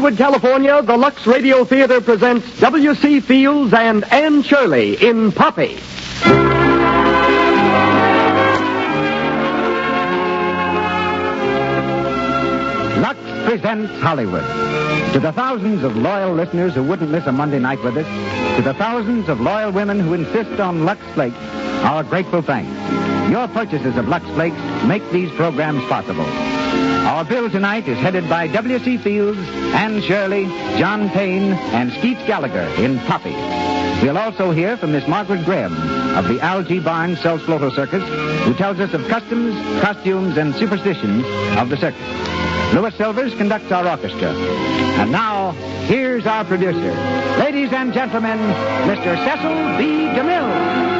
Hollywood, California, the Lux Radio Theater presents W.C. Fields and Anne Shirley in Poppy. Lux presents Hollywood. To the thousands of loyal listeners who wouldn't miss a Monday night with us, to the thousands of loyal women who insist on Lux Flakes, our grateful thanks. Your purchases of Lux Flakes make these programs possible. Our bill tonight is headed by W.C. Fields, Anne Shirley, John Payne, and Skeets Gallagher in Poppy. We'll also hear from Miss Margaret Graham of the Algie Barnes Self-Floater Circus, who tells us of customs, costumes, and superstitions of the circus. Louis Silvers conducts our orchestra. And now, here's our producer. Ladies and gentlemen, Mr. Cecil B. DeMille.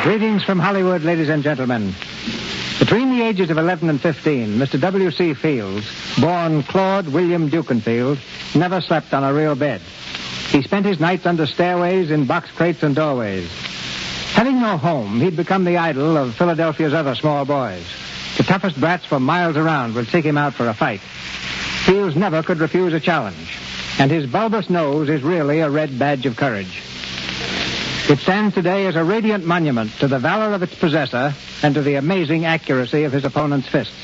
Greetings from Hollywood, ladies and gentlemen. Between the ages of 11 and 15, Mr. W.C. Fields, born Claude William Dukenfield, never slept on a real bed. He spent his nights under stairways, in box crates and doorways. Having no home, he'd become the idol of Philadelphia's other small boys. The toughest brats for miles around would seek him out for a fight. Fields never could refuse a challenge, and his bulbous nose is really a red badge of courage. It stands today as a radiant monument to the valor of its possessor and to the amazing accuracy of his opponent's fists.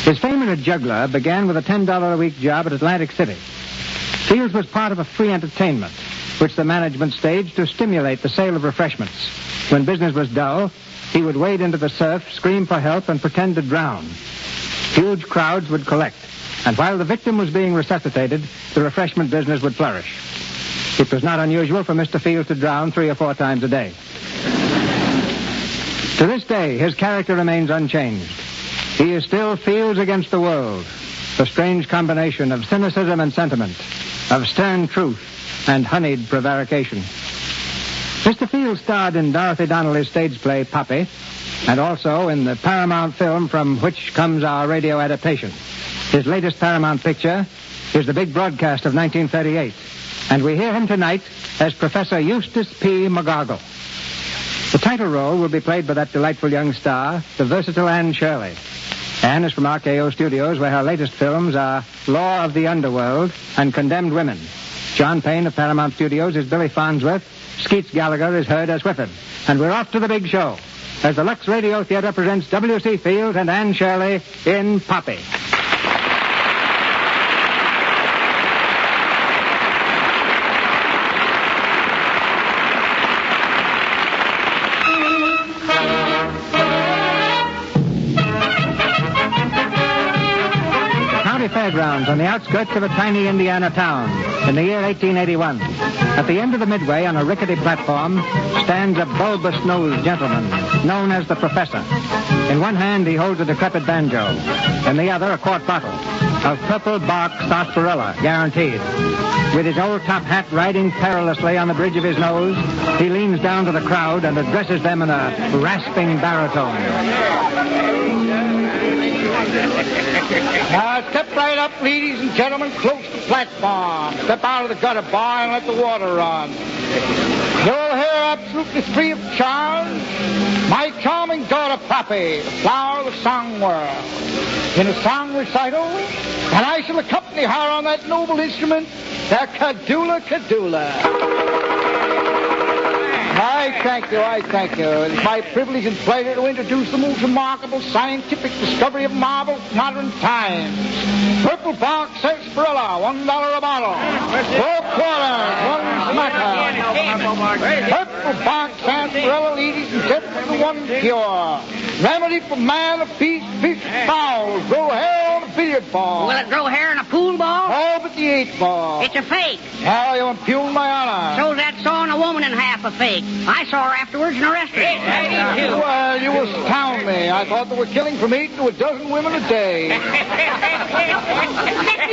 His fame as a juggler began with a $10 a week job at Atlantic City. Fields was part of a free entertainment, which the management staged to stimulate the sale of refreshments. When business was dull, he would wade into the surf, scream for help, and pretend to drown. Huge crowds would collect, and while the victim was being resuscitated, the refreshment business would flourish. It was not unusual for Mr. Fields to drown 3 or 4 times a day. To this day, his character remains unchanged. He is still Fields against the world, the strange combination of cynicism and sentiment, of stern truth and honeyed prevarication. Mr. Fields starred in Dorothy Donnelly's stage play Poppy, and also in the Paramount film from which comes our radio adaptation. His latest Paramount picture is the big broadcast of 1938. And we hear him tonight as Professor Eustace P. McGargle. The title role will be played by that delightful young star, the versatile Anne Shirley. Anne is from RKO Studios, where her latest films are Law of the Underworld and Condemned Women. John Payne of Paramount Studios is Billy Farnsworth. Skeets Gallagher is heard as Whiffen. And we're off to the big show as the Lux Radio Theater presents W.C. Fields and Anne Shirley in Poppy. Fairgrounds on the outskirts of a tiny Indiana town in the year 1881. At the end of the midway on a rickety platform stands a bulbous-nosed gentleman known as the Professor. In one hand he holds a decrepit banjo, in the other a quart bottle of purple bark sarsaparilla, guaranteed. With his old top hat riding perilously on the bridge of his nose, he leans down to the crowd and addresses them in a rasping baritone. Now, step right up, ladies and gentlemen, close to the platform. Step out of the gutter bar and let the water run. Your hair absolutely free of charms. My charming daughter, Poppy, the flower of the song world. In a song recital, and I shall accompany her on that noble instrument, the Kadula Kadula. I thank you. It is my privilege and pleasure to introduce the most remarkable scientific discovery of marvelous modern times. Purple bark sarsaparilla, $1 a bottle. 4 quarters, 1 smacker. Purple bark sarsaparilla, ladies and gentlemen, the one cure. Remedy for man, of beast, fish, fowls. Grow hair on a billiard ball. Will it grow hair in a pool ball? All but the 8 ball. It's a fake. Now you impugn my honor. So's that sawing a woman in half a fake. I saw her afterwards and arrested her. Well, you astound me. I thought they were killing from 8 to a dozen women a day. Let me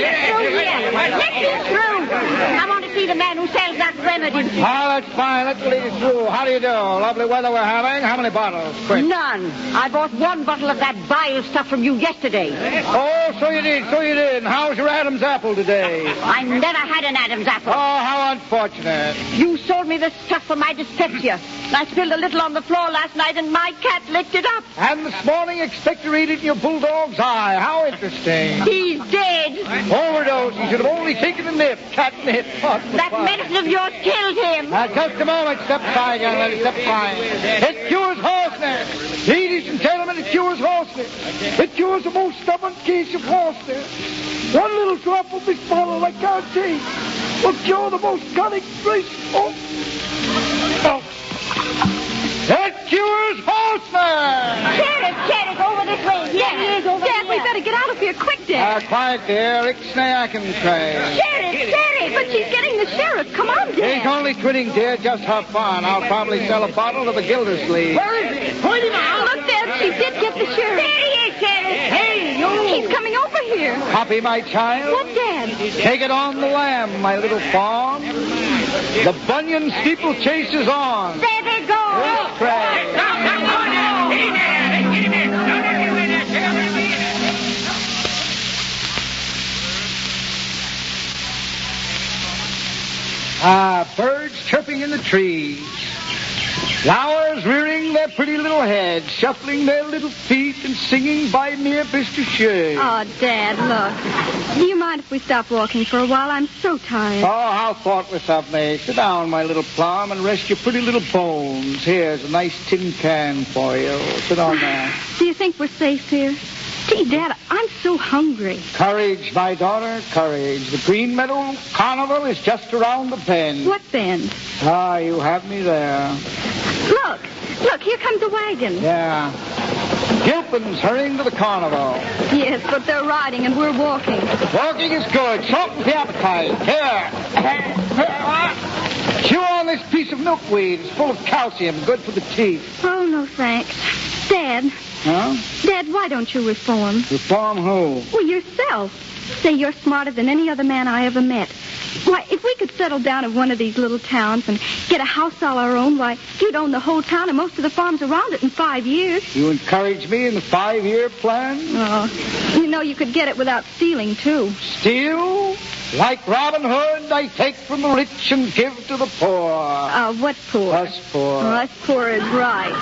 through, yes. Let me through. I want to see the man who sells that remedy. Oh, that's fine. Let's lead you through. How do you do? Lovely weather we're having. How many bottles? Quick. None. I bought one bottle of that bile stuff from you yesterday. Oh, so you did. And how's your Adam's apple today? I never had an Adam's apple. Oh, how unfortunate. You sold me the stuff for my dyspepsia. I spilled a little on the floor last night, and my cat licked it up. And this morning, expect to read it in your bulldog's eye. How interesting. He's dead. Overdose. He should have only taken a nip. Catnip. That medicine of yours killed him. Now, just a moment. Step aside, young lady. Step aside. It cures hoarseness. Ladies and gentlemen, it cures hoarseness. It cures the most stubborn case of hoarseness. One little drop of this bottle, I can't take, will cure the most chronic trace. Oh. It cures hoarseness. Sheriff, over this way. Here he is over Dad, here. we better get out of here quick, Dad. Quiet, dear. Ixnay, I can try. Sheriff. But she's getting the sheriff. Come on, Ain't Dad. only kidding, dear. Just have fun. I'll probably sell a bottle to the Gildersleeve. Where is he? Point him out. Look, Dad, she did get the sheriff. There he is, Sheriff. Hey, you. He's coming over here. Copy, my child. What, Dad? Take it on the lamb, my little fawn. The Bunyan steeplechase is on. There they go. Let's try. Birds chirping in the trees. Flowers rearing their pretty little heads, shuffling their little feet, and singing by mere Mr. Shea. Oh, Dad, look. Do you mind if we stop walking for a while? I'm so tired. Oh, how thoughtless of me. Sit down, my little plum, and rest your pretty little bones. Here's a nice tin can for you. Sit on there. Do you think we're safe here? Gee, Dad, I'm so hungry. Courage, my daughter, courage. The Green Meadow Carnival is just around the bend. What bend? Ah, you have me there. Look, here comes a wagon. Yeah. Gilpin's hurrying to the carnival. Yes, but they're riding and we're walking. Walking is good. Shortens the appetite. Here. Chew on this piece of milkweed. It's full of calcium, good for the teeth. Oh, no thanks. Dad, Huh? Dad, why don't you reform? Reform who? Well, yourself. Say you're smarter than any other man I ever met. Why, if we could settle down in one of these little towns and get a house all our own, why, you'd own the whole town and most of the farms around it in 5 years. You encourage me in the 5-year plan? Oh, you know you could get it without stealing, too. Steal? Like Robin Hood, I take from the rich and give to the poor. What poor? Us poor. Us poor is right.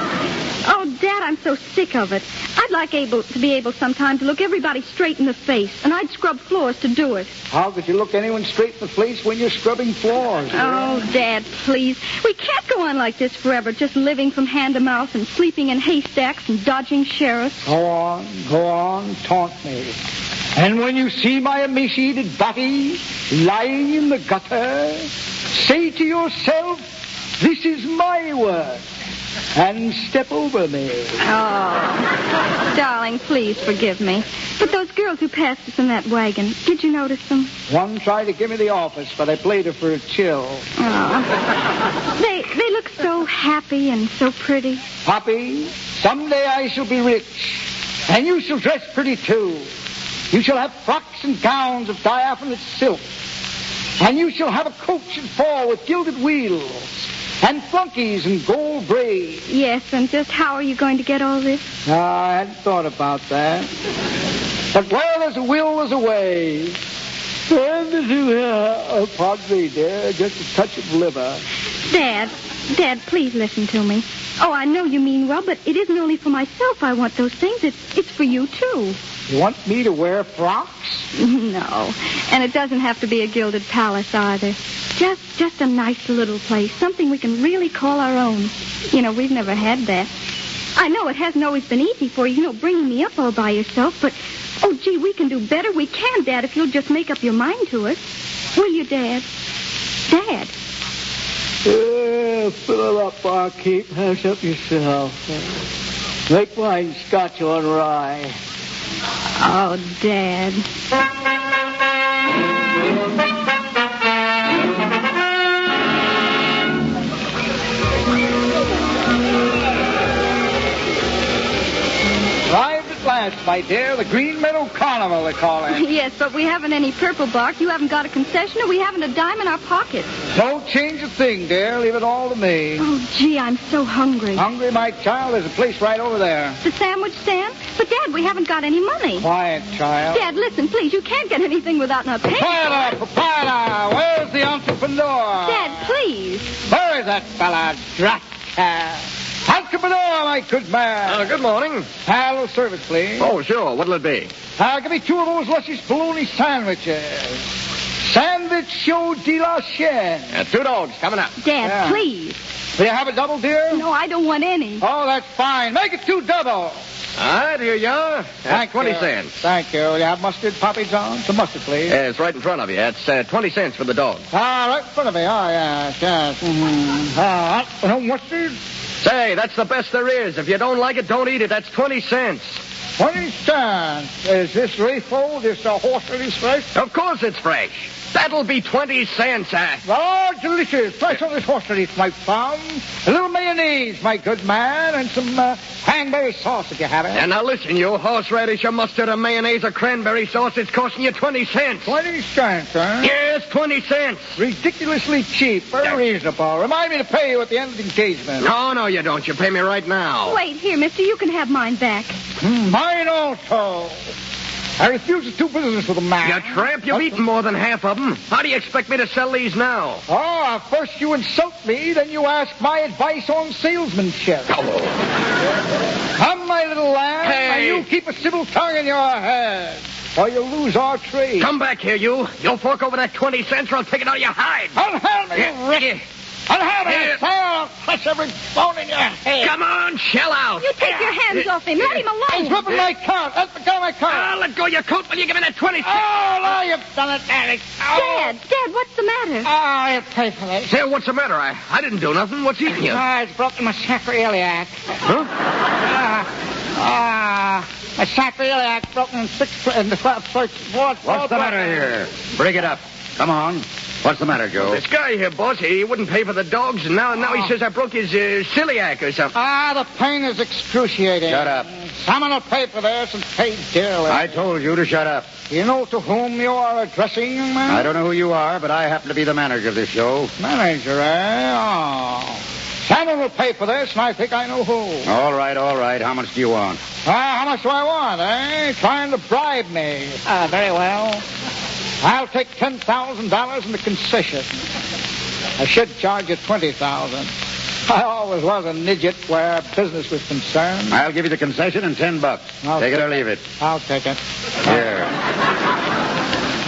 Oh, Dad, I'm so sick of it. I'd like to be able sometime to look everybody straight in the face, and I'd scrub floors to do it. How could you look anyone straight in the face when you're scrubbing floors? Oh, Dad, please. We can't go on like this forever, just living from hand to mouth and sleeping in haystacks and dodging sheriffs. Go on, taunt me. And when you see my emaciated body lying in the gutter, say to yourself, this is my work, and step over me. Oh, darling, please forgive me. But those girls who passed us in that wagon, did you notice them? One tried to give me the office, but I played her for a chill. Oh. They look so happy and so pretty. Poppy, someday I shall be rich, and you shall dress pretty too. You shall have frocks and gowns of diaphanous silk, and you shall have a coach and four with gilded wheels, and flunkies and gold braids. Yes, and just how are you going to get all this? I hadn't thought about that. But where there's a will, there's a way. Pardon me, dear, just a touch of liver. Dad, please listen to me. Oh, I know you mean well, but it isn't only for myself I want those things. It's for you, too. You want me to wear frocks? No, and it doesn't have to be a gilded palace either. Just a nice little place, something we can really call our own. You know, we've never had that. I know it hasn't always been easy for you, bringing me up all by yourself, but, oh, gee, we can do better. We can, Dad, if you'll just make up your mind to it. Will you, Dad? Dad? Fill it up, barkeep. Pass up yourself. Make mine scotch on rye. Oh, Dad. Arrived at That's, my dear, the Green Meadow Carnival, they call it. Yes, but we haven't any purple bark. You haven't got a concession, and we haven't a dime in our pockets. Don't change a thing, dear. Leave it all to me. Oh, gee, I'm so hungry. Hungry, my child? There's a place right over there. The sandwich stand? But, Dad, we haven't got any money. Quiet, child. Dad, listen, please. You can't get anything without an pay. Proprietor! Where's the entrepreneur? Dad, please. Where is that fella? Drat cat. Entrepreneur, my good man. Good morning. Hello, service, please. Oh, sure. What'll it be? Give me 2 of those luscious bologna sandwiches. Sandwich show de la chaîne. 2 dogs coming up. Dad, Yeah. please. Will you have a double, dear? No, I don't want any. Oh, that's fine. Make it 2 double. All right, here you are. That's 20 you. cents. Thank you. Will you have mustard, Poppy John? Some mustard, please. It's right in front of you. It's 20 cents for the dog. Right in front of me. Oh, yes. Mm-hmm. No mustard? Say, that's the best there is. If you don't like it, don't eat it. That's 20 cents. 20 cents. Is this reefold? This horse release fresh? Of course it's fresh. That'll be 20 cents. Oh, delicious. Try some of this horse release, my son. A little mayonnaise, my good man, and some cranberry sauce if you have it. And now listen, you horseradish, or mustard, or mayonnaise, or cranberry sauce, it's costing you 20 cents. 20 cents, huh? Yes, 20 cents. Ridiculously cheap. Very reasonable. Remind me to pay you at the end of the engagement. No, you don't. You pay me right now. Wait, here, mister. You can have mine back. Mine also. I refuse to do business with a man. You tramp, you've eaten more than half of them. How do you expect me to sell these now? First you insult me, then you ask my advice on salesmanship. Come, my little lamb, and you keep a civil tongue in your head, or you'll lose our trade. Come back here, you. You'll fork over that 20 cents, or I'll take it out of your hide. Unhand me, you wretch. Unhand me, sir. I'll crush every bone in your head. Come on, shell out. You take your hands off him. Let him He's alone. whipping my coat. Let me go my coat. I'll let go of your coat when you give me that 20 cents. Oh, now you've done it, Daddy. Dad, what's the matter? Oh, you'll pay for this. Say, what's the matter? I didn't do nothing. What's eating you? It's broken my sacroiliac. Huh? My sacroiliac broken in 6 in the first. What's the matter here? Break it up. Come on. What's the matter, Joe? This guy here, boss, he wouldn't pay for the dogs, and now he says I broke his celiac or something. The pain is excruciating. Shut up. Someone will pay for this and pay dearly. I told you to shut up. You know to whom you are addressing, young man? I don't know who you are, but I happen to be the manager of this show. Manager, eh? Oh. Someone will pay for this, and I think I know who. All right. How much do you want? How much do I want, eh? Trying to bribe me. Very well. I'll take $10,000 in the concession. I should charge you $20,000. I always was an idiot where business was concerned. I'll give you the concession and $10. Take it or leave it. I'll take it. Here.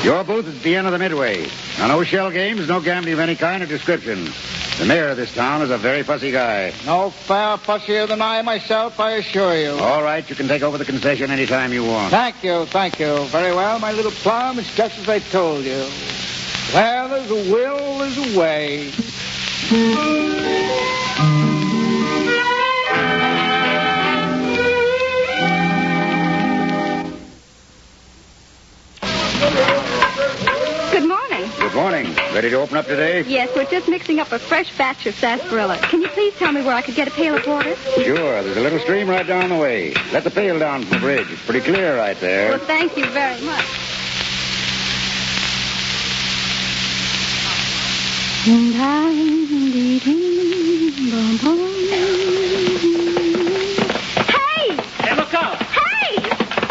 Your booth is at the end of the midway. Now, no shell games, no gambling of any kind or description. The mayor of this town is a very fussy guy. No fair fussier than I myself, I assure you. All right, you can take over the concession any time you want. Thank you. Very well, my little plum. It's just as I told you. Where there's a will, there's a way. Good morning. Good morning. Ready to open up today? Yes, we're just mixing up a fresh batch of sarsaparilla. Can you please tell me where I could get a pail of water? Sure. There's a little stream right down the way. Let the pail down from the bridge. It's pretty clear right there. Well, thank you very much. Hey! Hey, look out. Hey!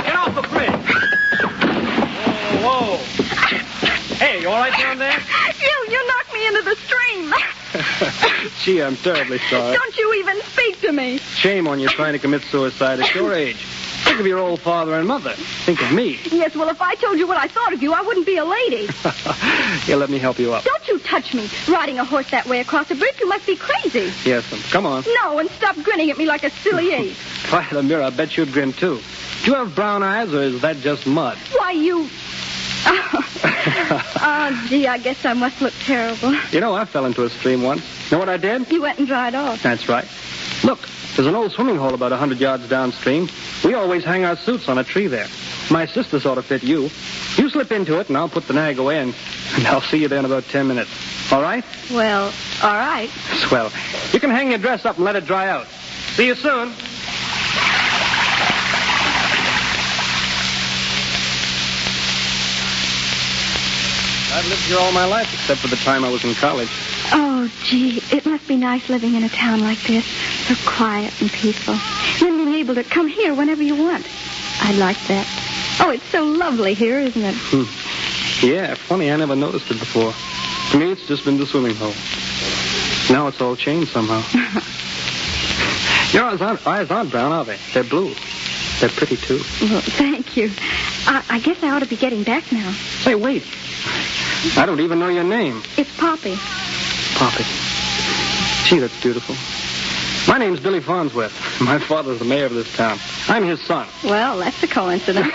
Get off the bridge. Whoa. Hey, you all right down there? You knocked me into the stream. Gee, I'm terribly sorry. Don't you even speak to me. Shame on you trying to commit suicide at your age. Think of your old father and mother. Think of me. Yes, well, if I told you what I thought of you, I wouldn't be a lady. Here, let me help you up. Don't you touch me. Riding a horse that way across a bridge, you must be crazy. Yes, come on. No, and stop grinning at me like a silly ape. By the mirror, I bet you'd grin, too. Do you have brown eyes, or is that just mud? Why, you... Oh, gee, I guess I must look terrible. You know, I fell into a stream once. Know what I did? You went and dried off. That's right. Look, there's an old swimming hole about 100 yards downstream. We always hang our suits on a tree there. My sister sort of fit you. You slip into it, and I'll put the nag away, and I'll see you there in about 10 minutes. All right? Well, all right. Swell. You can hang your dress up and let it dry out. See you soon. I've lived here all my life, except for the time I was in college. Oh, gee, it must be nice living in a town like this. So quiet and peaceful. And then being able to come here whenever you want. I like that. Oh, it's so lovely here, isn't it? Yeah, funny, I never noticed it before. To me, it's just been the swimming hole. Now it's all changed somehow. Your eyes aren't brown, are they? They're blue. They're pretty, too. Well, thank you. I guess I ought to be getting back now. Say, wait. I don't even know your name. It's Poppy. Poppy. Gee, that's beautiful. My name's Billy Farnsworth. My father's the mayor of this town. I'm his son. Well, that's a coincidence.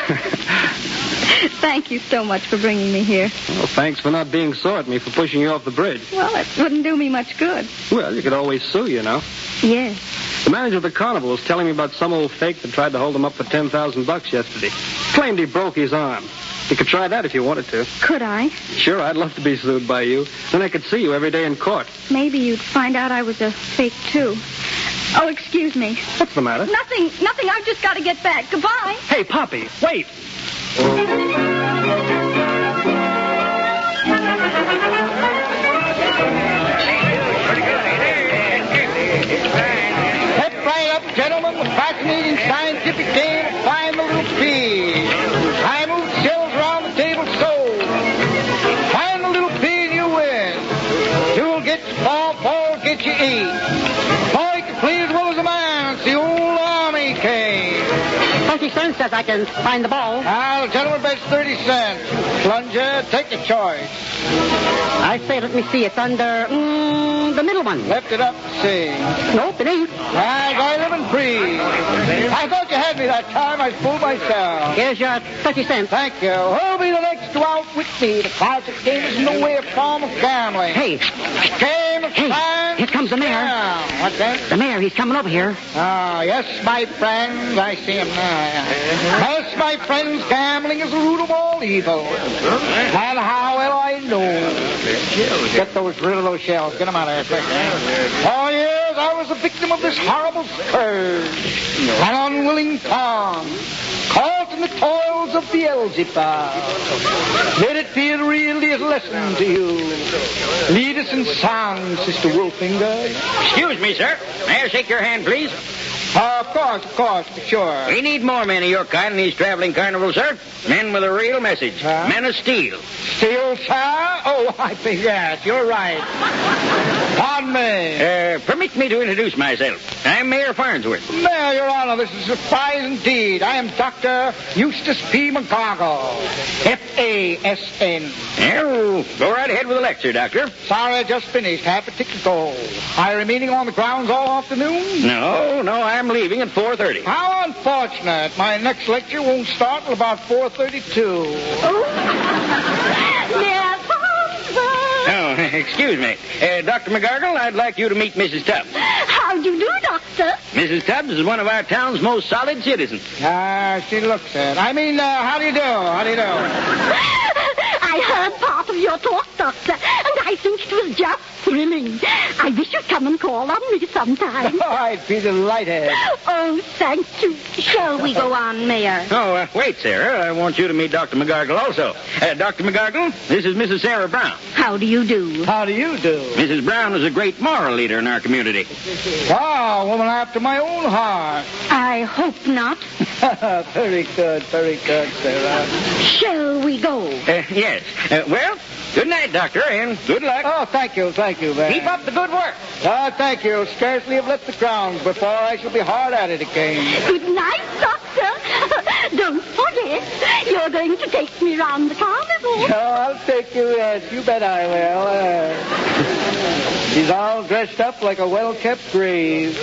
Thank you so much for bringing me here. Well, thanks for not being sore at me for pushing you off the bridge. Well, it wouldn't do me much good. Well, you could always sue, you know. Yes. The manager of the carnival was telling me about some old fake that tried to hold him up for $10,000 yesterday. Claimed he broke his arm. You could try that if you wanted to. Could I? Sure, I'd love to be sued by you. Then I could see you every day in court. Maybe you'd find out I was a fake, too. Oh, excuse me. What's the matter? Nothing. I've just got to get back. Goodbye. Hey, Poppy, wait. Step right up, gentlemen. The fascinating scientific tale of Find the Little Pea. I move shells around the table so. Find the little pea and you win. You'll get your ball, ball will get you eat. Boy can play as well as a man. It's the old army cane. 20 cents says I can find the ball. Now, the gentleman bets 30 cents. Plunger, take your choice. I say, let me see. It's under the middle one. Lift it up, see. Nope, it ain't. I live and breathe. I thought you had me that time. I fooled myself. Here's your 30 cents. Thank you. Who'll be the next to out with me? The classic game is no way a form of gambling. Hey. Game of time. Here comes the mayor. Yeah. What's that? The mayor, he's coming over here. Ah, yes, my friends. I see him now. Yes, my friends, gambling is the root of all evil. And how well I know. Get rid of those shells. Get them out of here quick. For years, I was a victim of this horrible scourge. An unwilling pawn. Caught in the toils of Beelzebub. Let it be a real lesson to you. Lead us in song, Sister Wolfinger. Excuse me, sir. May I shake your hand, please? Of course, for sure. We need more men of your kind in these traveling carnivals, sir. Men with a real message. Huh? Men of steel. Steel, sir? Oh, I think, yes, you're right. Pardon me. Permit me to introduce myself. I'm Mayor Farnsworth. Mayor, Your Honor, this is a surprise indeed. I am Dr. Eustace P. McGargle. F-A-S-N. Oh, go right ahead with the lecture, Doctor. Sorry, I just finished. Half a ticket gold. I remaining on the grounds all afternoon? No, I'm leaving at 4:30. How unfortunate. My next lecture won't start till about 4:32. Mayor Farnsworth. Oh, excuse me. Dr. McGargle, I'd like you to meet Mrs. Tubbs. How do you do, Doctor? Mrs. Tubbs is one of our town's most solid citizens. She looks it. I mean, how do you do? How do you do? I heard part of your talk, Doctor, and I think it was just thrilling. I wish you'd come and call on me sometime. Oh, I'd be delighted. Oh, thank you. Shall we go on, Mayor? Oh, wait, Sarah. I want you to meet Dr. McGargle also. Dr. McGargle, this is Mrs. Sarah Brown. How do you do? How do you do? Mrs. Brown is a great moral leader in our community. Wow, woman after my own heart. I hope not. Very good, Sarah. Shall we go? Yes. Well, good night, Doctor, and good luck. Oh, thank you, man. Keep up the good work. Thank you. Scarcely have left the ground before I shall be hard at it again. Good night, Doctor. Don't forget, you're going to take me round the carnival. Oh, I'll take you, yes. You bet I will. He's all dressed up like a well-kept grave.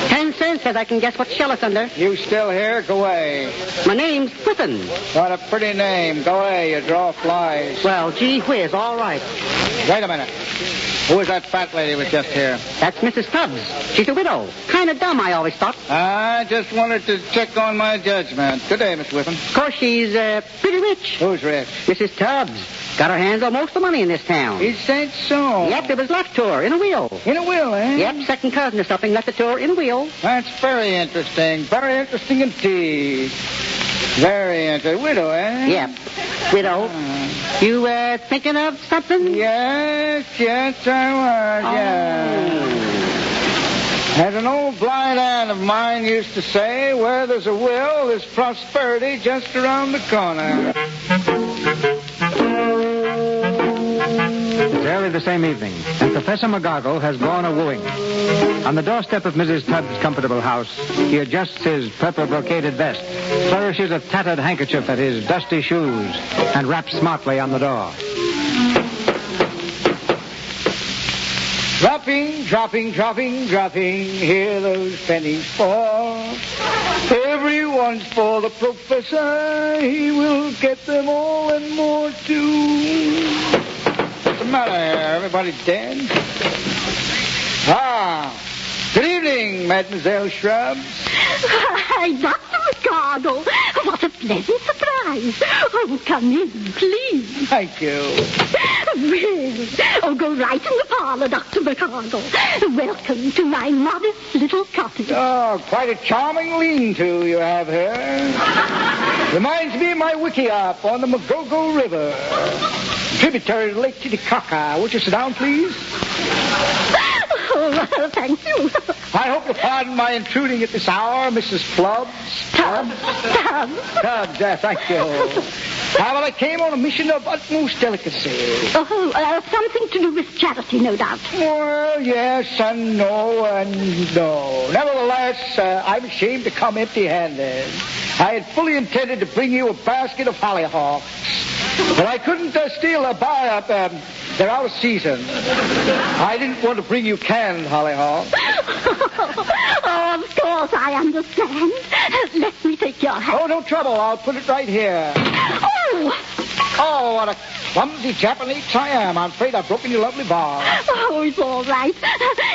10 cents says I can guess what shell it's under. You still here? Go away. My name's Whippin. What a pretty name. Go away. You draw flies. Well, gee whiz, all right. Wait a minute. Who is that fat lady was just here? That's Mrs. Tubbs. She's a widow. Kind of dumb, I always thought. I just wanted to check on my judgment. Good day, Miss Whippen. Of course, she's pretty rich. Who's rich? Mrs. Tubbs. Got her hands on most of the money in this town. Is that so? Yep, it was left to her in a will. In a will, eh? Yep, second cousin or something left it to her in a will. That's very interesting. Very interesting indeed. Very interesting. Widow, eh? Yep. Widow. You, thinking of something? Yes, I was, As an old blind aunt of mine used to say, where there's a will, there's prosperity just around the corner. It's early the same evening, and Professor McGargle has gone a-wooing. On the doorstep of Mrs. Tubbs' comfortable house, he adjusts his purple brocaded vest, flourishes a tattered handkerchief at his dusty shoes, and raps smartly on the door. Dropping, hear those pennies fall. Everyone's for the professor, he will get them all and more too. What's the matter here? Everybody dead? Good evening, Mademoiselle Shrubs. Hi, Dr. McGargle. What a pleasant surprise. Oh, come in, please. Thank you. Well, go right in the parlor, Dr. McGargle. Welcome to my modest little cottage. Oh, quite a charming lean-to you have here. Reminds me of my wickiup on the Magogo River. Tributary to Lake Titicaca. Would you sit down, please? Oh, thank you. I hope you'll pardon my intruding at this hour, Mrs. Flubbs. Tubbs. Thank you. Well, I came on a mission of utmost delicacy. Oh, something to do with charity, no doubt. Well, yes and no and no. Nevertheless, I'm ashamed to come empty-handed. I had fully intended to bring you a basket of hollyhocks, but I couldn't steal a buy up. They're out of season. I didn't want to bring you canned hollyhocks. Oh, of course, I understand. Let me take your hat. Oh, no trouble. I'll put it right here. Oh, what a clumsy Japanese I am. I'm afraid I've broken your lovely vase. Oh, it's all right.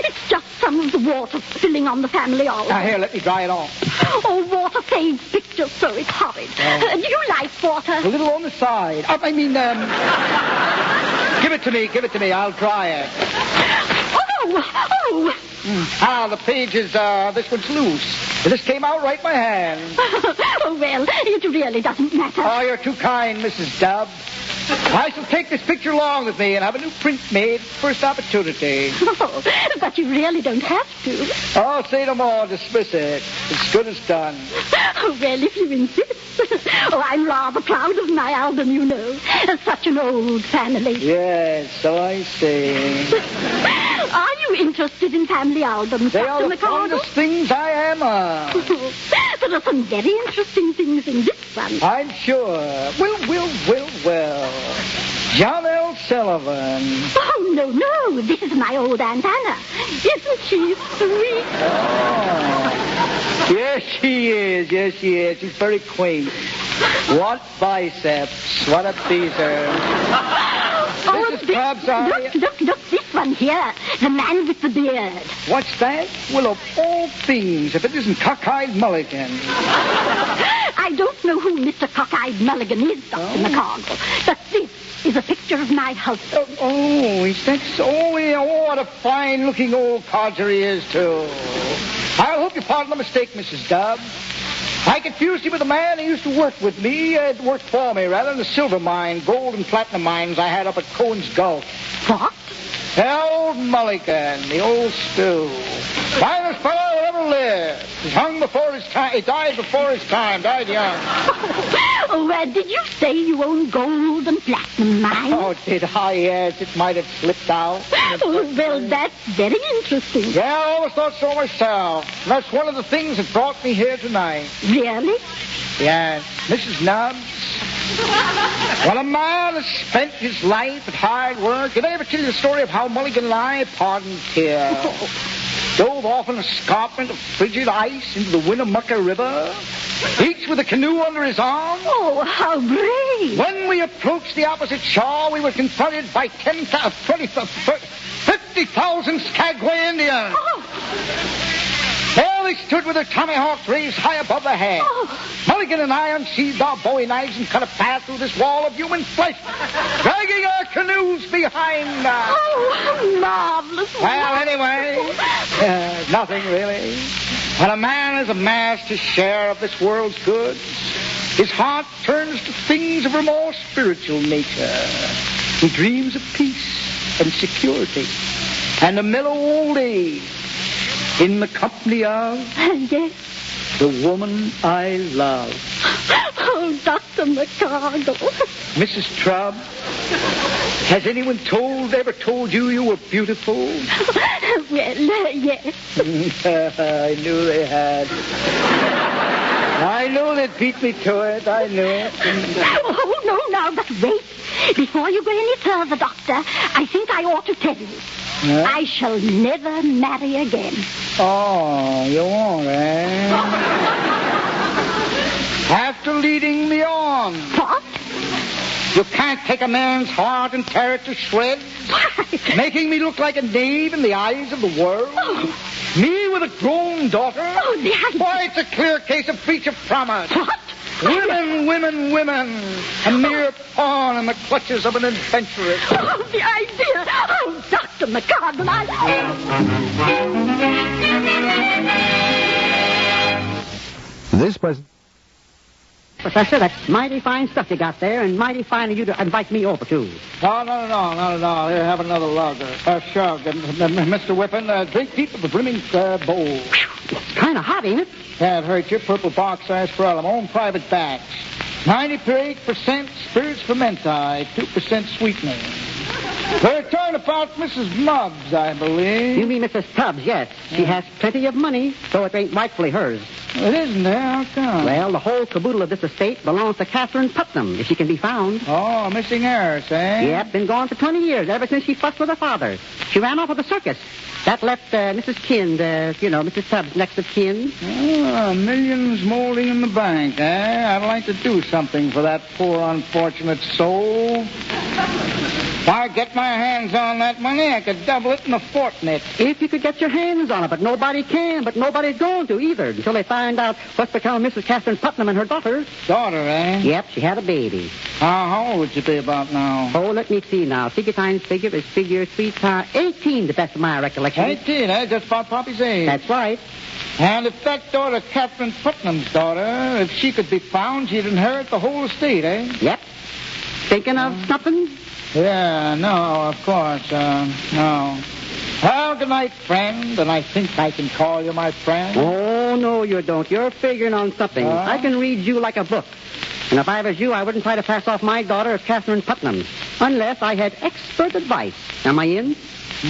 It's just some of the water spilling on the family altar. Now, here, let me dry it off. Oh, water fades pictures, so it's horrid. Do you like water? A little on the side. Give it to me. I'll dry it. Oh. The pages, this one's loose. This came out right in my hand. Oh, well, it really doesn't matter. Oh, you're too kind, Mrs. Dubb. I shall take this picture along with me and have a new print made first opportunity. Oh, but you really don't have to. Oh, say no more. Dismiss it. It's good as done. Oh, well, if you insist. Oh, I'm rather proud of my album, you know. Such an old family. Yes, so I see. Are you interested in family albums, They Dr. are the McCardle? fondest things I am. There are some very interesting things in this one. I'm sure. Well. John L. Sullivan. Oh, no. This is my old Aunt Anna. Isn't she sweet? Oh. Yes, she is. She's very quaint. What biceps. What a teaser. Mrs. Tubbs, Look, this one here. The man with the beard. What's that? Well, of all things, if it isn't Cockeyed Mulligan. I don't know who Mr. Cockeyed Mulligan is, Dr. McCardle, but this is a picture of my husband. Is that so? Oh, what a fine-looking old codger he is, too. I hope you pardon the mistake, Mrs. Dubb. I confused him with a man who used to work with me, worked for me, rather, in the silver mine, gold and platinum mines I had up at Cohen's Gulf. What? Old Mulligan, the old stew. Finest fellow who ever lived. He hung before his time. He died before his time. Died young. Did you say you own gold and platinum mines? Oh, did I? Yes, it might have slipped out. Well, that's very interesting. Yeah, I always thought so myself. That's one of the things that brought me here tonight. Really? Yes. Mrs. Nubbs. Well, a man has spent his life at hard work. Did I ever tell you the story of how Mulligan and I, pardon tear, dove off an escarpment of frigid ice into the Winnemucca River, each with a canoe under his arm? Oh, how great! When we approached the opposite shore, we were confronted by 50,000 Skagway Indians. Oh. There they stood with their tomahawks raised high above their heads. Oh. Mulligan and I unsheathed our bowie knives and cut a path through this wall of human flesh, dragging our canoes behind us. Oh, marvelous. Well, anyway, nothing really. When a man has amassed his share of this world's goods, His heart turns to things of a more spiritual nature. He dreams of peace and security and a mellow old age in the company of Yes. the woman I love. Oh, Dr. McCardle. Mrs. Trubb, has anyone ever told you were beautiful? Well, yes. I knew they had. I knew they'd beat me to it. I knew it. Oh, no, now, but wait. Before you go any further, Doctor, I think I ought to tell you. Huh? I shall never marry again. Oh, you won't, eh? After leading me on. What? You can't take a man's heart and tear it to shreds, making me look like a knave in the eyes of the world. Oh. Me with a grown daughter? Oh, the idea. Why, it's a clear case of breach of promise. What? Women. A mere pawn in the clutches of an adventuress. Oh, the idea. Oh, Dr. McCardle, This present. Professor, that's mighty fine stuff you got there, and mighty fine of you to invite me over, too. No, not at all. Here, have another lugger. Shug. Mr. Whippen, drink deep of the brimming bowl. It's kind of hot, ain't it? Can't hurt you. Purple box sarsaparilla, my own private batch. 98% spirits fermenti, 2% sweetening. They're talking about Mrs. Muggs, I believe. You mean Mrs. Tubbs, yes. She has plenty of money, so it ain't rightfully hers. It isn't there. How come? Well, the whole caboodle of this estate belongs to Catherine Putnam, if she can be found. Oh, missing heiress, eh? Yep, been gone for 20 years, ever since she fussed with her father. She ran off with the circus. That left Mrs. Kind, Mrs. Tubbs, next of kin. Oh, millions molding in the bank, eh? I'd like to do something for that poor, unfortunate soul. If I get my hands on that money, I could double it in a fortnight. If you could get your hands on it, but nobody can, but nobody's going to either, until they find out what's become of Mrs. Catherine Putnam and her daughter. Daughter, eh? Yep, she had a baby. How old would you be about now? Oh, let me see now. Figure times figure is figure 3 times 18, the best of my recollection. 18, eh? Just about Poppy's age. That's right. And if that daughter, Catherine Putnam's daughter, if she could be found, she'd inherit the whole estate, eh? Yep. Thinking of something? Yeah, no, of course, no. Well, good night, friend, and I think I can call you my friend. Oh, no, you don't. You're figuring on something. I can read you like a book. And if I was you, I wouldn't try to pass off my daughter as Catherine Putnam, unless I had expert advice. Am I in?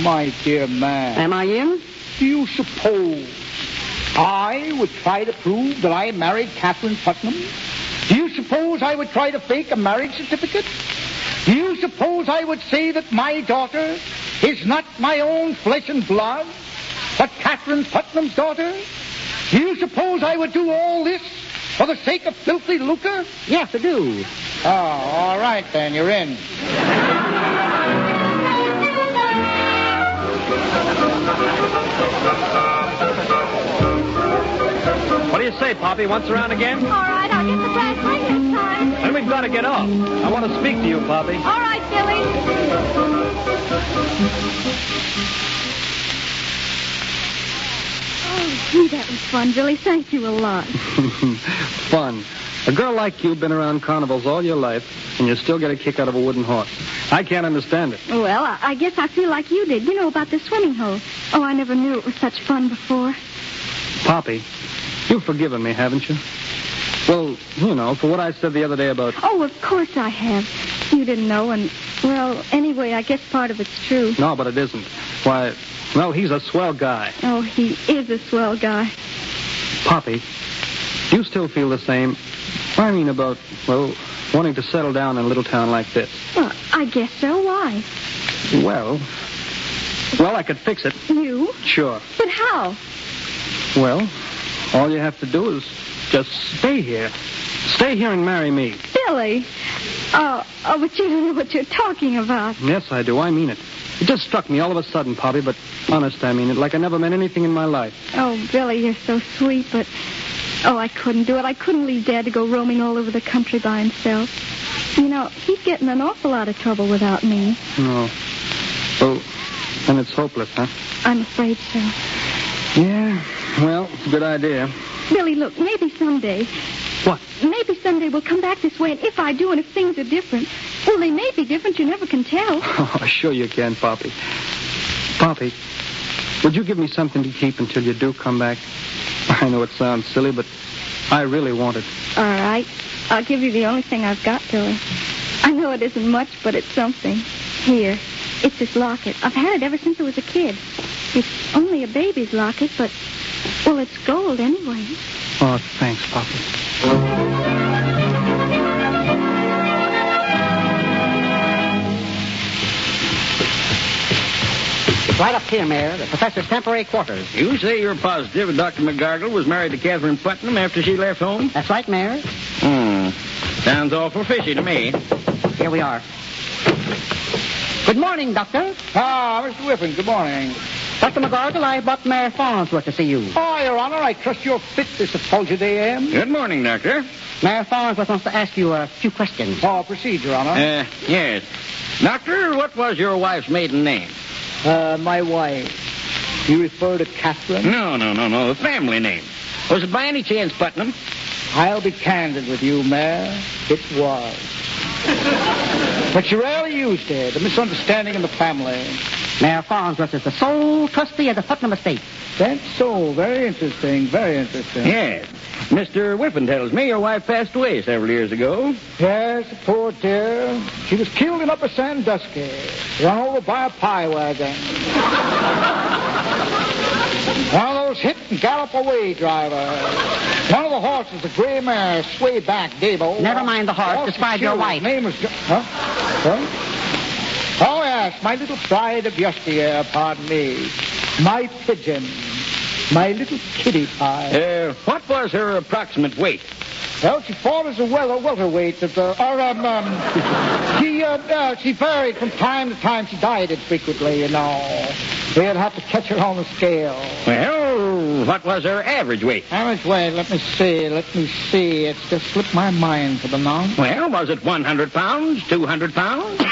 My dear man. Am I in? Do you suppose I would try to prove that I married Catherine Putnam? Do you suppose I would try to fake a marriage certificate? Do you suppose I would say that my daughter is not my own flesh and blood, but Catherine Putnam's daughter? Do you suppose I would do all this for the sake of filthy lucre? Yes, I do. Oh, all right, then. You're in. What do you say, Poppy? Once around again? All right, I'll get the brass ring this time. Then we've got to get off. I want to speak to you, Poppy. All right, Billy. Oh, gee, that was fun, Billy. Thank you a lot. Fun. A girl like you been around carnivals all your life, and you still get a kick out of a wooden horse. I can't understand it. Well, I guess I feel like you did. You know about the swimming hole. Oh, I never knew it was such fun before. Poppy, you've forgiven me, haven't you? Well, you know, for what I said the other day about... Oh, of course I have. You didn't know, and, well, anyway, I guess part of it's true. No, but it isn't. Why, well, he's a swell guy. Oh, he is a swell guy. Poppy, do you still feel the same? I mean about, well, wanting to settle down in a little town like this. Well, I guess so. Why? Well, I could fix it. You? Sure. But how? Well, all you have to do is just stay here. Stay here and marry me. Billy. Oh, but you don't know what you're talking about. Yes, I do. I mean it. It just struck me all of a sudden, Poppy, but honest, I mean it, like I never meant anything in my life. Oh, Billy, you're so sweet, but... Oh, I couldn't do it. I couldn't leave Dad to go roaming all over the country by himself. You know, he's getting an awful lot of trouble without me. No. Oh, then it's hopeless, huh? I'm afraid so. Yeah, well, it's a good idea. Billy, look, maybe someday. What? Maybe someday we'll come back this way, and if I do, and if things are different, well, they may be different. You never can tell. Oh, sure you can, Poppy. Poppy, would you give me something to keep until you do come back? I know it sounds silly, but I really want it. All right. I'll give you the only thing I've got, Billy. I know it isn't much, but it's something. Here. It's this locket. I've had it ever since I was a kid. It's only a baby's locket, but, well, it's gold anyway. Oh, thanks, Poppy. It's right up here, Mayor. The professor's temporary quarters. You say you're positive Dr. McGargle was married to Catherine Putnam after she left home? That's right, Mayor. Sounds awful fishy to me. Here we are. Good morning, Doctor. Ah, Mr. Whiffen, good morning. Dr. McGargle, I brought Mayor Farnsworth to see you. Oh, Your Honor, I trust you're fit this effulgent AM. Good morning, Doctor. Mayor Farnsworth wants to ask you a few questions. Oh, proceed, Your Honor. Yes. Doctor, what was your wife's maiden name? My wife. You refer to Catherine? No. The family name. Was it by any chance Putnam? I'll be candid with you, Mayor. It was. But you rarely used it. A misunderstanding in the family. Mayor Farnsworth is the sole trustee of the Putnam estate. That's so. Very interesting. Very interesting. Yes. Mr. Whiffen tells me your wife passed away several years ago. Yes, poor dear. She was killed in Upper Sandusky. Run over by a pie wagon. One of those hit and gallop away drivers. One of the horses, a gray mare, sway back, Dabo. Never mind the horse. Describe your wife. His name was... Oh, yes, my little bride of yesteryear, pardon me. My pigeon. My little kitty pie. What was her approximate weight? Well, she fought as a welterweight. She varied from time to time. She dieted frequently, you know. We'd have to catch her on the scale. Well, what was her average weight? Average weight, let me see. It's just slipped my mind for the nonce. Well, was it 100 pounds, 200 pounds?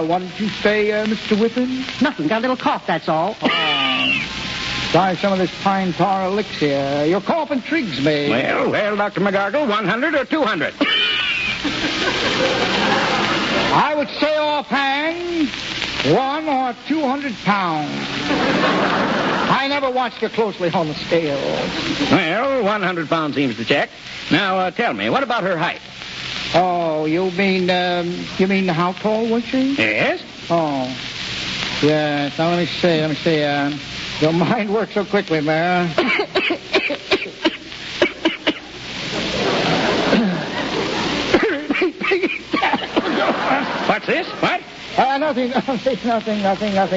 What did you say, Mr. Whiffen? Nothing. Got a little cough, that's all. Try some of this pine tar elixir. Your cough intrigues me. Well, Dr. McGargle, 100 or 200? I would say offhand, 100 or 200 pounds. I never watched her closely on the scale. Well, 100 pounds seems to check. Now, tell me, what about her height? Oh, you mean how tall was she? Yes. Oh, yes. Now, let me see. Your mind works so quickly, Mayor. What's this? What? Nothing,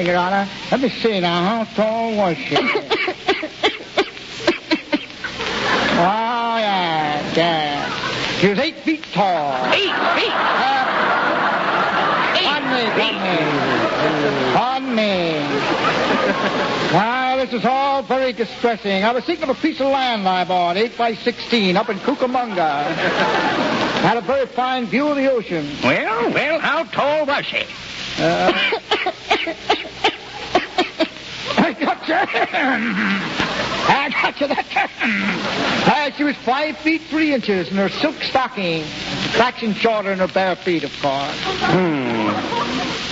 Your Honor. Let me see now. How tall was she? Oh, yeah. She was 8 feet tall. 8 feet? Pardon me. Now, this is all very distressing. I was thinking of a piece of land I bought, 8 by 16, up in Cucamonga. Had a very fine view of the ocean. Well, how tall was she? I got you that time. She was 5 feet 3 inches in her silk stocking. Fraction shorter than her bare feet, of course.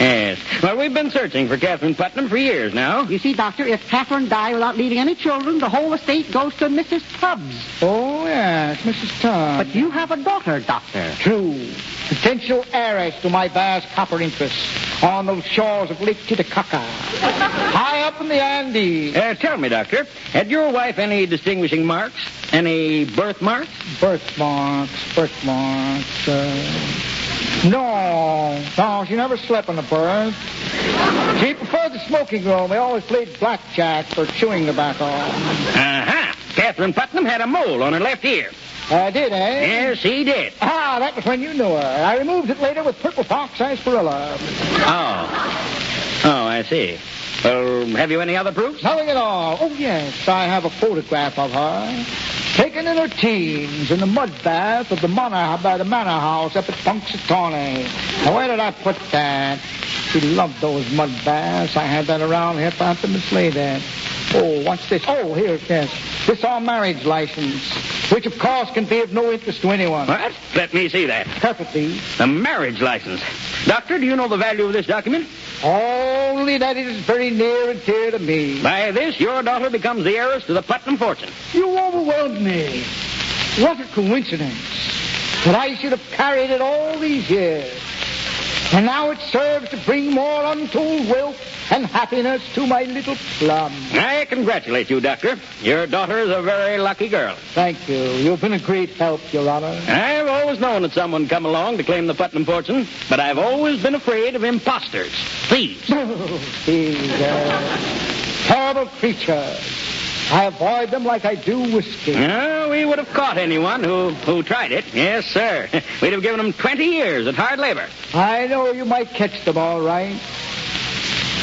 Yes. Well, we've been searching for Catherine Putnam for years now. You see, Doctor, if Catherine died without leaving any children, the whole estate goes to Mrs. Tubbs. Oh, yes, Mrs. Tubbs. But you have a daughter, Doctor. True. Potential heiress to my vast copper interests on those shores of Lake Titicaca. High up in the Andes. Tell me, Doctor, had your wife any distinguishing marks? Any birthmarks? Birthmarks. No, she never slept on the berth. She preferred the smoking room. We always played blackjack for chewing tobacco. Uh-huh. Catherine Putnam had a mole on her left ear. Did, eh? Yes, he did. Ah, that was when you knew her. I removed it later with purple fox sarsaparilla. Oh, I see. Well, have you any other proofs? Nothing at all. Oh, yes, I have a photograph of her. Taken in her teens in the mud bath of the manor house up at Punxsutawney. Now, where did I put that? She loved those mud baths. I had that around here, perhaps to mislay that. Oh, what's this? Oh, here it is. This our marriage license, which of course can be of no interest to anyone. What? Let me see that. Perfectly. The marriage license. Doctor, do you know the value of this document? Only that it is very near and dear to me. By this, your daughter becomes the heiress to the Putnam fortune. You overwhelmed me. What a coincidence that I should have carried it all these years. And now it serves to bring more untold wealth and happiness to my little Plum. I congratulate you, Doctor. Your daughter is a very lucky girl. Thank you. You've been a great help, Your Honor. I've always known that someone would come along to claim the Putnam fortune, but I've always been afraid of imposters. Thieves. These terrible creatures. I avoid them like I do whiskey. No, we would have caught anyone who tried it. Yes, sir. We'd have given them 20 years at hard labor. I know you might catch them all right.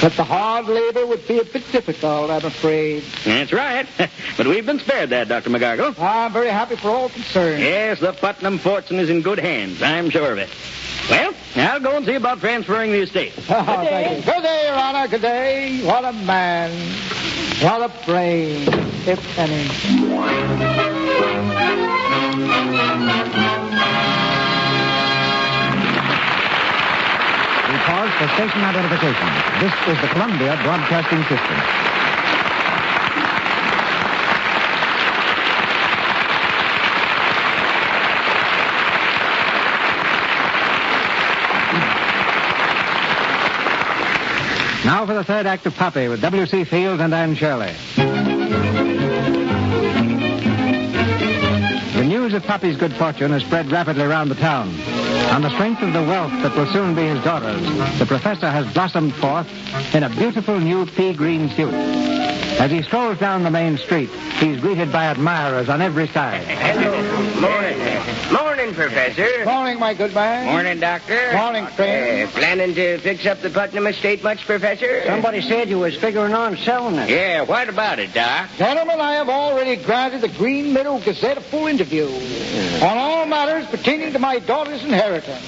But the hard labor would be a bit difficult, I'm afraid. That's right. But we've been spared that, Dr. McGargle. I'm very happy for all concerned. Yes, the Putnam fortune is in good hands. I'm sure of it. Well, I'll go and see about transferring the estate. Oh, thank you. Good day, Your Honor. Good day. What a man. What a brain, if any. We pause for station identification. This is the Columbia Broadcasting System. Now for the third act of Poppy with W.C. Fields and Anne Shirley. The news of Poppy's good fortune has spread rapidly around the town. On the strength of the wealth that will soon be his daughter's, the professor has blossomed forth in a beautiful new pea-green suit. As he strolls down the main street, he's greeted by admirers on every side. Morning. Morning, Professor. Morning, my good man. Morning, Doctor. Morning, friend. Planning to fix up the Putnam estate much, Professor? Somebody said you was figuring on selling it. Yeah, what about it, Doc? Gentlemen, I have already granted the Green Meadow Gazette a full interview on all matters pertaining to my daughter's inheritance.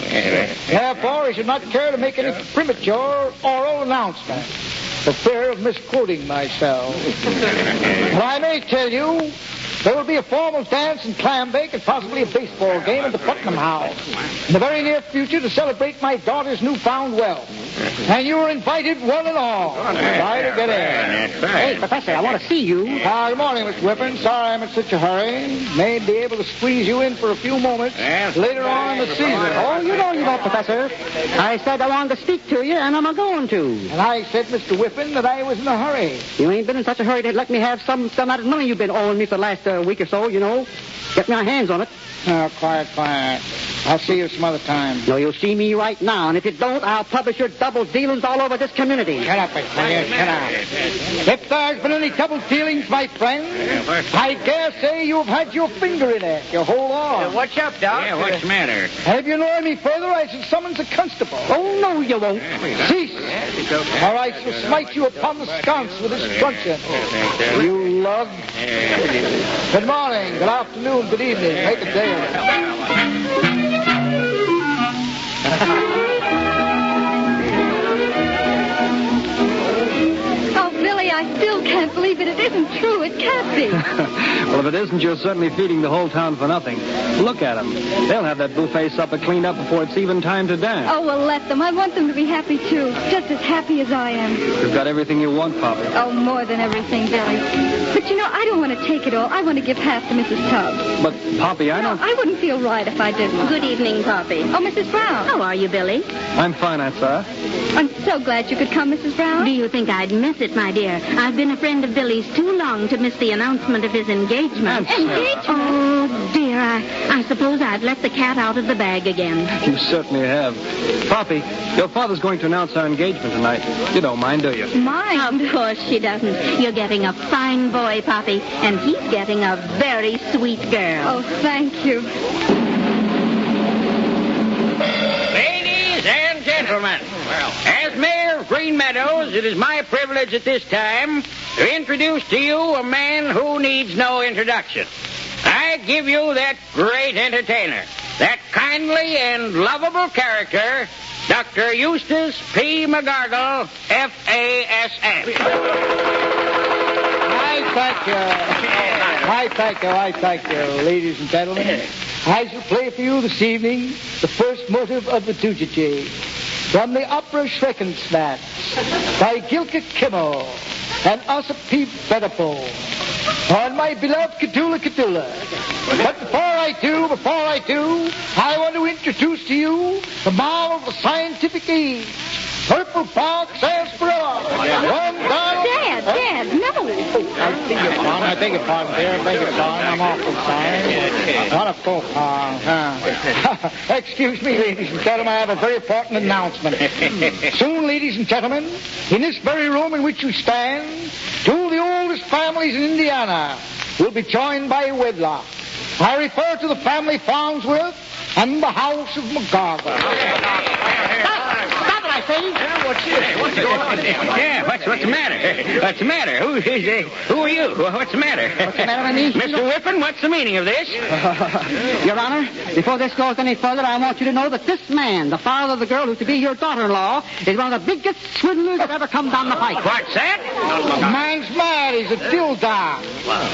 Therefore, I should not care to make any premature oral announcement for fear of misquoting myself. But I may tell you, there will be a formal dance and clam bake and possibly a baseball game at the Putnam House in the very near future to celebrate my daughter's newfound wealth. And you are invited one and all. Try to get in. Hey, Professor, I want to see you. Good morning, Mr. Whippen. Sorry I'm in such a hurry. May be able to squeeze you in for a few moments later on in the season. Oh, you know you don't, Professor. I said I wanted to speak to you, and I'm a-going to. And I said, Mr. Whippen, that I was in a hurry. You ain't been in such a hurry to let me have some of that money you've been owing me for the last week or so, you know. Get my hands on it. Oh, quiet. I'll see you some other time. No, you'll see me right now, and if you don't, I'll publish your double dealings all over this community. Shut up, Shut up. If there's been any double dealings, my friend, I dare say you've had your finger in it. You hold on. What's up, Doc? Yeah, what's the matter? If you know any further, I shall summons a constable. Oh, no, you won't. Cease. Or I shall smite you upon the sconce with this truncheon. You lug. Good morning, good afternoon, good evening. Make a day of it. Oh, Billy, I still can't believe it. It isn't true. It can't be. Well, if it isn't, you're certainly feeding the whole town for nothing. Look at them. They'll have that buffet supper cleaned up before it's even time to dance. Oh, well, let them. I want them to be happy, too. Just as happy as I am. You've got everything you want, Poppy. Oh, more than everything, Billy. But, you know, I don't want to take it all. I want to give half to Mrs. Tubbs. But, Poppy, I don't... I wouldn't feel right if I didn't. Good evening, Poppy. Oh, Mrs. Brown. How are you, Billy? I'm fine, Aunt Sarah. I'm so glad you could come, Mrs. Brown. Do you think I'd miss it, my dear? I've been a friend of Billy's too long to miss the announcement of his engagement. Engagement? Oh, dear, I suppose I've let the cat out of the bag again. You certainly have. Poppy, your father's going to announce our engagement tonight. You don't mind, do you? Mine? Of course she doesn't. You're getting a fine boy, Poppy, and he's getting a very sweet girl. Oh, thank you. Ladies and gentlemen, as mayor of Green Meadows, it is my privilege at this time to introduce to you a man who needs no introduction. I give you that great entertainer, that kindly and lovable character, Dr. Eustace P. McGargle, F.A.S.F. I thank you, ladies and gentlemen. I shall play for you this evening the first motive of the Dujiji from the opera Schreckensnatz by Gilke Kimmel and Ossip P. Bedapole on my beloved Cthulhu Cthulhu. But before I do, I want to introduce to you the marvel of the scientific age. Purple Fox Sarsaparilla. Dad, no. I beg your pardon, dear. I'm awful sorry. What a faux pas. Excuse me, ladies and gentlemen, I have a very important announcement. Soon, ladies and gentlemen, in this very room in which you stand, two of the oldest families in Indiana will be joined by wedlock. I refer to the family Farnsworth and the house of McGarver. What's going on? Yeah, what's the matter? What's the matter? Who are you? What's the matter? What's the matter with me? Mr. Whippen, what's the meaning of this? Your Honor, before this goes any further, I want you to know that this man, the father of the girl who's to be your daughter-in-law, is one of the biggest swindlers that ever come down the pike. What's that? The man's mad. He's a dildo.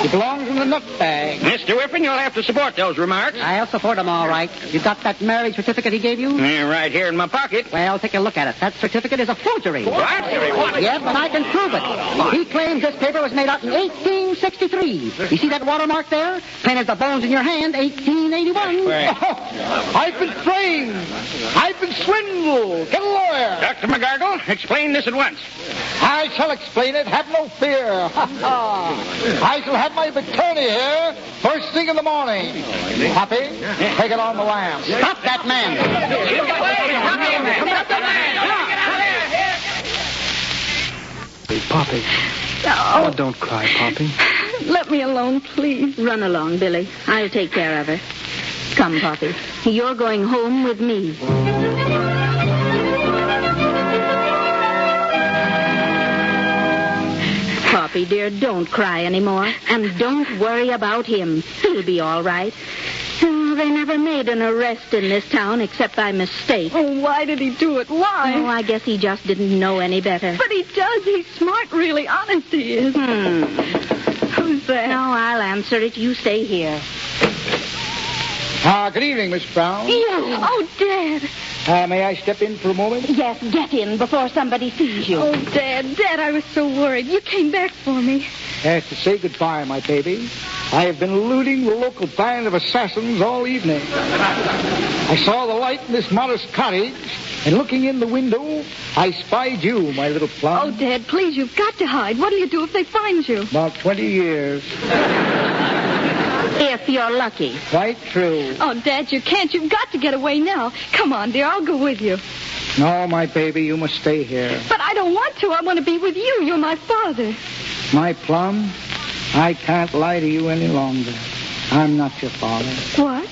He belongs in the nut bag. Mr. Whippen, you'll have to support those remarks. I'll support him all right. You got that marriage certificate he gave you? Yeah, right here in my pocket. Well, take a look at it. That certificate is a forgery. What? Yeah, but I can prove it. He claims this paper was made out in 1863. You see that watermark there? Plain as the bones in your hand, 1881. I've been framed. I've been swindled. Get a lawyer. Dr. McGargle, explain this at once. I shall explain it. Have no fear. I shall have my attorney here first thing in the morning. Happy? Take it on the lamb. Stop that man. Poppy. Oh, don't cry, Poppy. Let me alone, please. Run along, Billy. I'll take care of her. Come, Poppy. You're going home with me. Poppy, dear, don't cry anymore. And don't worry about him. He'll be all right. Oh, they never made an arrest in this town except by mistake. Oh, why did he do it? Why? Oh, I guess he just didn't know any better. But he does. He's smart, really. Honest he is. Who's that? No, I'll answer it. You stay here. Good evening, Miss Brown. Yes. Oh, Dad. May I step in for a moment? Yes, get in before somebody sees you. Oh, Dad, I was so worried. You came back for me. Yes, to say goodbye, my baby. I have been eluding the local band of assassins all evening. I saw the light in this modest cottage, and looking in the window, I spied you, my little plum. Oh, Dad, please, you've got to hide. What'll you do if they find you? About 20 years. If you're lucky. Quite true. Oh, Dad, you can't. You've got to get away now. Come on, dear, I'll go with you. No, my baby, you must stay here. But I don't want to. I want to be with you. You're my father. My plum, I can't lie to you any longer. I'm not your father. What?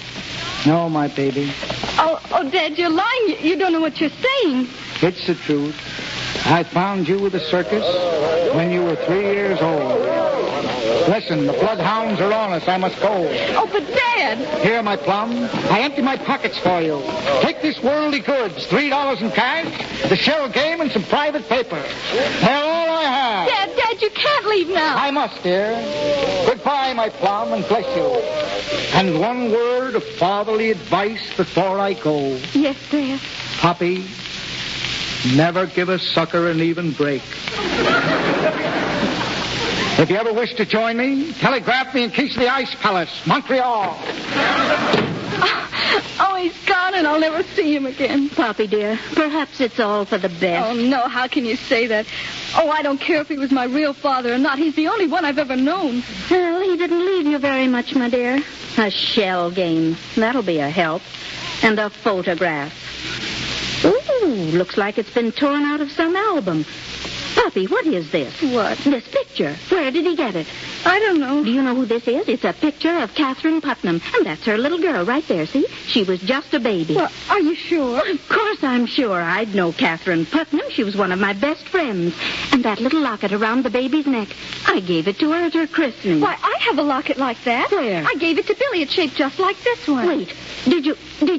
No, my baby. Oh, Dad, you're lying. You don't know what you're saying. It's the truth. I found you with the circus when you were 3 years old. Listen, the bloodhounds are on us. I must go. Oh, but Dad! Here, my plum. I empty my pockets for you. Take this worldly goods, $3 in cash, the shell game, and some private paper. They're all I have. Dad, you can't leave now. I must, dear. Goodbye, my plum, and bless you. And one word of fatherly advice before I go. Yes, Dad. Poppy, never give a sucker an even break. If you ever wish to join me, telegraph me in case of the Ice Palace, Montreal. Oh, he's gone and I'll never see him again. Poppy, dear, perhaps it's all for the best. Oh, no, how can you say that? Oh, I don't care if he was my real father or not. He's the only one I've ever known. Well, he didn't leave you very much, my dear. A shell game. That'll be a help. And a photograph. Ooh, looks like it's been torn out of some album. Poppy, what is this? What? This picture. Where did he get it? I don't know. Do you know who this is? It's a picture of Catherine Putnam. And that's her little girl right there, see? She was just a baby. Well, are you sure? Of course I'm sure. I'd know Catherine Putnam. She was one of my best friends. And that little locket around the baby's neck, I gave it to her at her christening. Why, I have a locket like that. Where? I gave it to Billy. It's shaped just like this one. Wait, did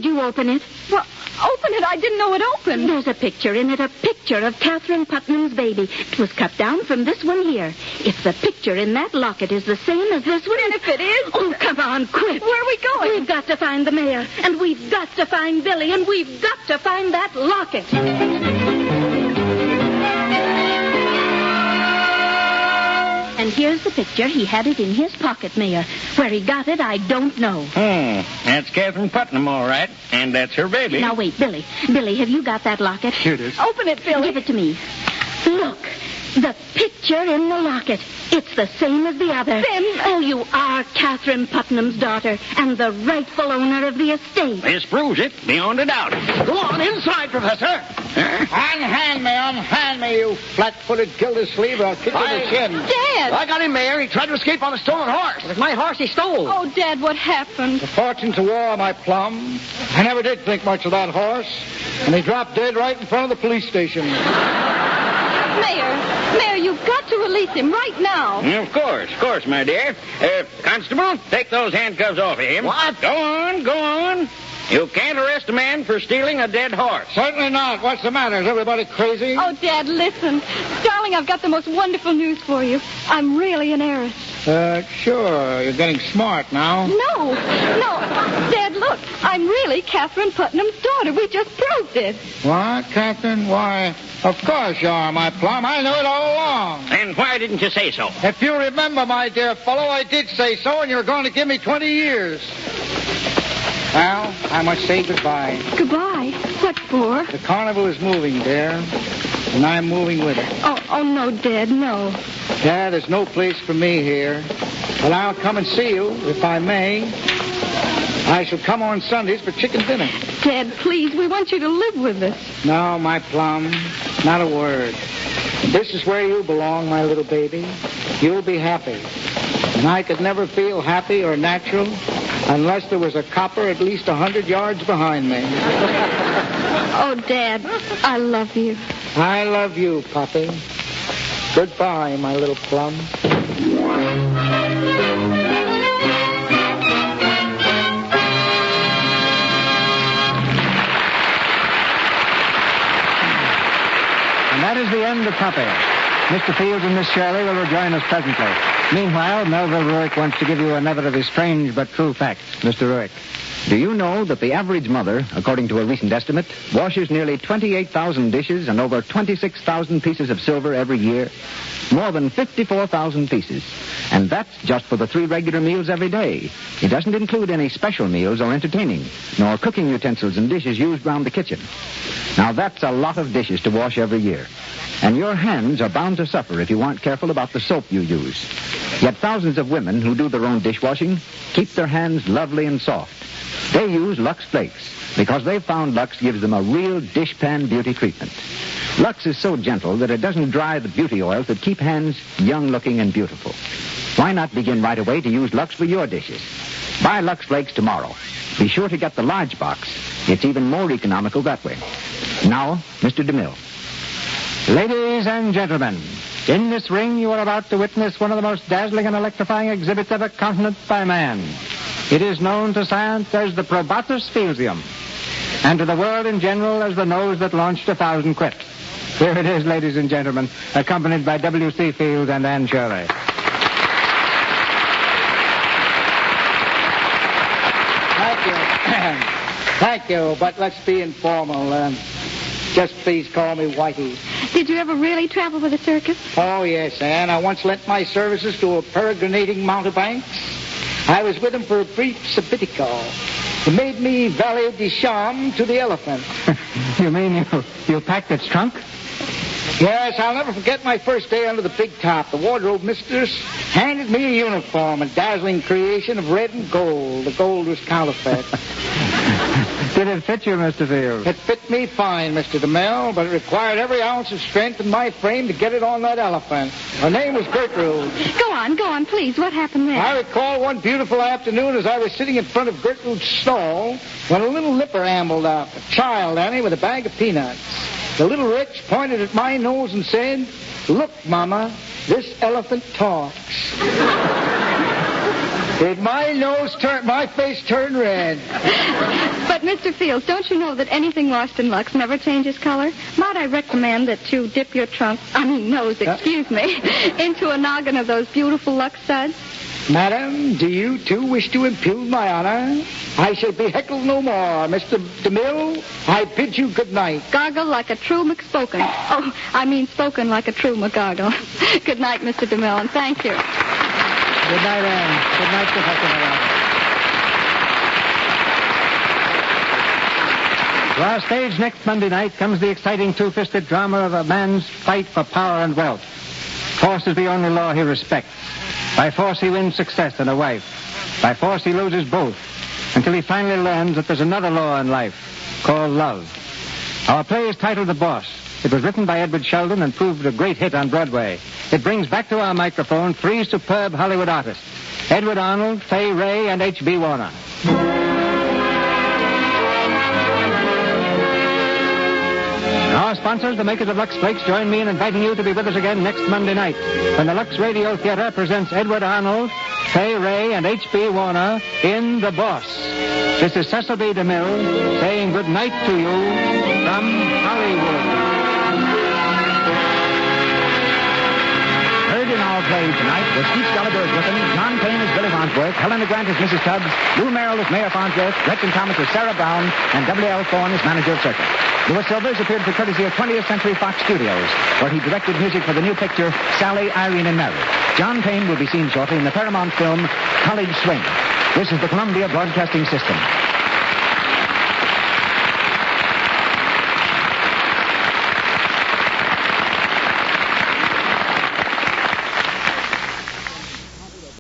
you open it? Well, Open it. I didn't know it opened. There's a picture in it, a picture of Catherine Putnam's baby. It was cut down from this one here. If the picture in that locket is the same as this one... And if it is... Oh, come on, quick. Where are we going? We've got to find the mayor, and we've got to find Billy, and we've got to find that locket. And here's the picture. He had it in his pocket, Mayor. Where he got it, I don't know. That's Catherine Putnam, all right. And that's her baby. Now, wait, Billy. Billy, have you got that locket? Here it is. Open it, Billy. Give it to me. Look, the picture in the locket. It's the same as the other. Then... Oh, you are Catherine Putnam's daughter and the rightful owner of the estate. This proves it beyond a doubt. Go on inside, Professor. Unhand me, you flat-footed Gildersleeve, or I'll kick you in the shin. Dad! I got him, Mayor. He tried to escape on a stolen horse. It was my horse he stole. Oh, Dad, what happened? The fortune's a war, my plum. I never did think much of that horse. And he dropped dead right in front of the police station. Mayor, you've got to release him right now. Of course, my dear. Constable, take those handcuffs off of him. What? Go on. You can't arrest a man for stealing a dead horse. Certainly not. What's the matter? Is everybody crazy? Oh, Dad, listen. Darling, I've got the most wonderful news for you. I'm really an heiress. Sure. You're getting smart now. No. Dad, look. I'm really Catherine Putnam's daughter. We just proved it. What, Catherine? Why, of course you are, my plum. I knew it all along. And why didn't you say so? If you remember, my dear fellow, I did say so, and you're going to give me 20 years. Well, I must say goodbye. Goodbye? What for? The carnival is moving, dear, and I'm moving with it. Oh, no, Dad, no. Dad, there's no place for me here. But I'll come and see you, if I may. I shall come on Sundays for chicken dinner. Dad, please, we want you to live with us. No, my plum, not a word. This is where you belong, my little baby. You'll be happy. And I could never feel happy or natural unless there was a copper at least 100 yards behind me. Oh, Dad, I love you. I love you, Poppy. Goodbye, my little plum. And that is the end of Poppy. Mr. Fields and Miss Shirley will rejoin us presently. Meanwhile, Melville Ruick wants to give you another of his strange but true facts. Mr. Ruick. Do you know that the average mother, according to a recent estimate, washes nearly 28,000 dishes and over 26,000 pieces of silver every year? More than 54,000 pieces. And that's just for the 3 regular meals every day. It doesn't include any special meals or entertaining, nor cooking utensils and dishes used round the kitchen. Now, that's a lot of dishes to wash every year. And your hands are bound to suffer if you aren't careful about the soap you use. Yet thousands of women who do their own dishwashing keep their hands lovely and soft. They use Lux Flakes because they've found Lux gives them a real dishpan beauty treatment. Lux is so gentle that it doesn't dry the beauty oils that keep hands young-looking and beautiful. Why not begin right away to use Lux for your dishes? Buy Lux Flakes tomorrow. Be sure to get the large box. It's even more economical that way. Now, Mr. DeMille. Ladies and gentlemen, in this ring you are about to witness one of the most dazzling and electrifying exhibits ever countenanced by man. It is known to science as the probatus Fieldium, and to the world in general as the nose that launched 1,000 quips. Here it is, ladies and gentlemen, accompanied by W.C. Fields and Anne Shirley. Thank you. Thank you, but let's be informal. Just please call me Whitey. Did you ever really travel with a circus? Oh, yes, Anne. I once lent my services to a peregrinating mountebanks. I was with him for a brief sabbatical. He made me valet de chambre to the elephant. You mean you packed its trunk? Yes, I'll never forget my first day under the big top. The wardrobe mistress handed me a uniform, a dazzling creation of red and gold. The gold was counterfeit. Did it fit you, Mr. Fields? It fit me fine, Mr. DeMille, but it required every ounce of strength in my frame to get it on that elephant. Her name was Gertrude. Go on, please. What happened there? I recall one beautiful afternoon as I was sitting in front of Gertrude's stall when a little nipper ambled up, a child, Annie, with a bag of peanuts. The little wretch pointed at my nose and said, "Look, Mama, this elephant talks." Did my face turn red? But, Mr. Fields, don't you know that anything washed in Lux never changes color? Might I recommend that you dip your nose, into a noggin of those beautiful Lux suds? Madam, do you too wish to impugn my honor? I shall be heckled no more. Mr. DeMille, I bid you good night. Gargle like a true McSpoken. Spoken like a true McGargle. Good night, Mr. DeMille, and thank you. Good night, Anne. Good night, Professor Malone. To our stage next Monday night comes the exciting two-fisted drama of a man's fight for power and wealth. Force is the only law he respects. By force he wins success and a wife. By force he loses both, until he finally learns that there's another law in life, called love. Our play is titled The Boss. It was written by Edward Sheldon and proved a great hit on Broadway. It brings back to our microphone three superb Hollywood artists, Edward Arnold, Fay Wray, and H.B. Warner. Our sponsors, the makers of Lux Flakes, join me in inviting you to be with us again next Monday night when the Lux Radio Theater presents Edward Arnold, Fay Wray, and H.B. Warner in The Boss. This is Cecil B. DeMille saying good night to you from Hollywood. Heard in our play tonight was Keith Gallagher as Wickham, John Payne as Billy Farnsworth, Helena Grant as Mrs. Tubbs, Lou Merrill as Mayor Farnsworth, Gretchen Thomas as Sarah Brown, and W.L. Thorne as manager of circus. Louis Silvers appeared for courtesy of 20th Century Fox Studios, where he directed music for the new picture Sally, Irene, and Mary. John Payne will be seen shortly in the Paramount film College Swing. This is the Columbia Broadcasting System.